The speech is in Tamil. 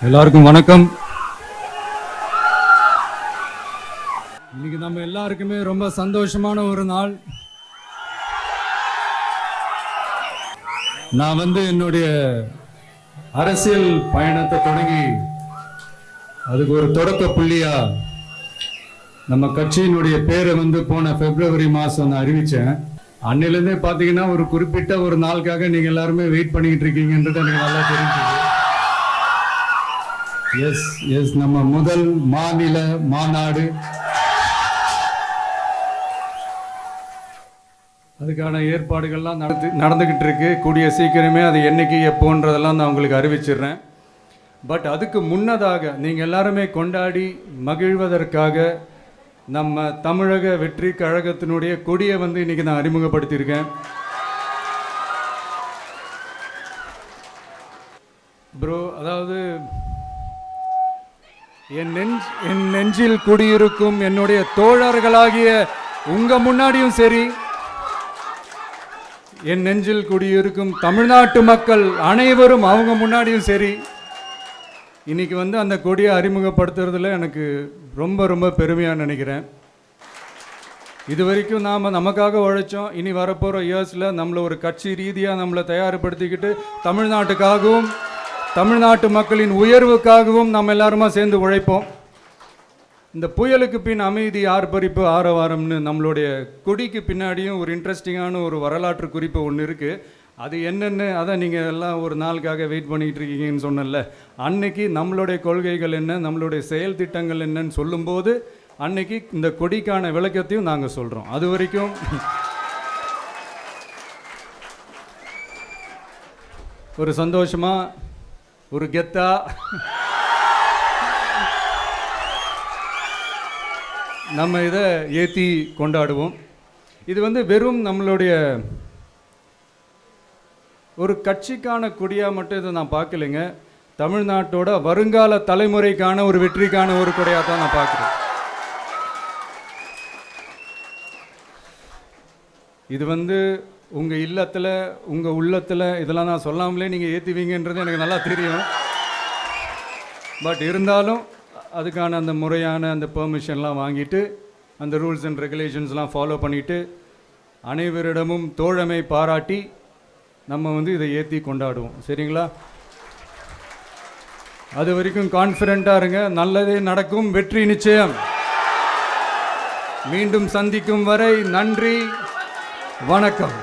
எல்லாருக்கும் வணக்கம். இன்னைக்கு நம்ம எல்லாருக்குமே ரொம்ப சந்தோஷமான ஒரு நாள். நான் என்னுடைய அரசியல் பயணத்தை தொடங்கி அதுக்கு ஒரு தொடக்க புள்ளியா நம்ம கட்சியினுடைய பேரை போன பிப்ரவரி மாசம் நான் அறிவிச்சேன். அன்னிலிருந்தே பாத்தீங்கன்னா ஒரு குறிப்பிட்ட ஒரு நாளுக்காக நீங்க எல்லாருமே வெயிட் பண்ணிட்டு இருக்கீங்கன்றது எனக்கு நல்லா தெரிஞ்சது. எஸ் நம்ம முதல் மாநில மாநாடு, அதுக்கான ஏற்பாடுகள்லாம் நடந்துகிட்டு இருக்கு. கூடிய சீக்கிரமே அது என்னைக்கு எப்போன்றதெல்லாம் நான் உங்களுக்கு அறிவிச்சிடுறேன். பட் அதுக்கு முன்னதாக நீங்கள் எல்லாருமே கொண்டாடி மகிழ்வதற்காக நம்ம தமிழக வெற்றி கழகத்தினுடைய கொடியை இன்னைக்கு நான் அறிமுகப்படுத்தியிருக்கேன். ப்ரோ, அதாவது என் நெஞ்சில் குடியிருக்கும் என்னுடைய தோழர்களாகிய உங்க முன்னாடியும் சரி, என் நெஞ்சில் குடியிருக்கும் தமிழ்நாட்டு மக்கள் அனைவரும் அவங்க முன்னாடியும் சரி, இன்னைக்கு அந்த கொடியை அறிமுகப்படுத்துறதுல எனக்கு ரொம்ப ரொம்ப பெருமையாக நினைக்கிறேன். இது வரைக்கும் நாம் நமக்காக உழைச்சோம். இனி வரப்போகிற இயர்ஸில் நம்மளை ஒரு கட்சி ரீதியாக நம்மளை தயார்படுத்திக்கிட்டு தமிழ்நாட்டுக்காகவும் தமிழ்நாட்டு மக்களின் உயர்வுக்காகவும் நம்ம எல்லாருமா சேர்ந்து உழைப்போம். இந்த புயலுக்கு பின் அமைதி ஆர்ப்பரிப்பு ஆரவாரம்னு நம்மளுடைய கொடிக்கு பின்னாடியும் ஒரு இன்ட்ரெஸ்டிங்கான ஒரு வரலாற்று குறிப்பு ஒன்று இருக்குது. அது என்னென்னு அதை நீங்கள் எல்லாம் ஒரு நாளுக்காக வெயிட் பண்ணிகிட்டு இருக்கீங்கன்னு சொன்னல. அன்னைக்கு நம்மளுடைய கொள்கைகள் என்ன, நம்மளுடைய செயல் திட்டங்கள் என்னன்னு சொல்லும்போது அன்னைக்கு இந்த கொடிக்கான விளக்கத்தையும் நாங்கள் சொல்கிறோம். அது வரைக்கும் ஒரு சந்தோஷமாக ஒரு கெத்தா நம்ம இதை ஏற்றி கொண்டாடுவோம். இது வெறும் நம்மளுடைய ஒரு கட்சிக்கான கொடியாக மட்டும் இதை நான் பார்க்கலைங்க. தமிழ்நாட்டோட வருங்கால தலைமுறைக்கான ஒரு வெற்றிக்கான ஒரு கொடியாக தான் நான் பார்க்குறேன். இது உங்கள் இல்லத்தில் உங்கள் உள்ளத்தில் இதெல்லாம் நான் சொல்லாமலே நீங்கள் ஏற்றுவீங்கன்றது எனக்கு நல்லா தெரியும். பட் இருந்தாலும் அதுக்கான அந்த முறையான அந்த பெர்மிஷன்லாம் வாங்கிட்டு அந்த ரூல்ஸ் அண்ட் ரெகுலேஷன்ஸ்லாம் ஃபாலோ பண்ணிவிட்டு அனைவரிடமும் தோழமை பாராட்டி நம்ம இதை ஏற்றி கொண்டாடுவோம். சரிங்களா? அது வரைக்கும் கான்ஃபிடென்ட்டாக இருங்க. நல்லதே நடக்கும். வெற்றி நிச்சயம். மீண்டும் சந்திக்கும் வரை நன்றி, வணக்கம்.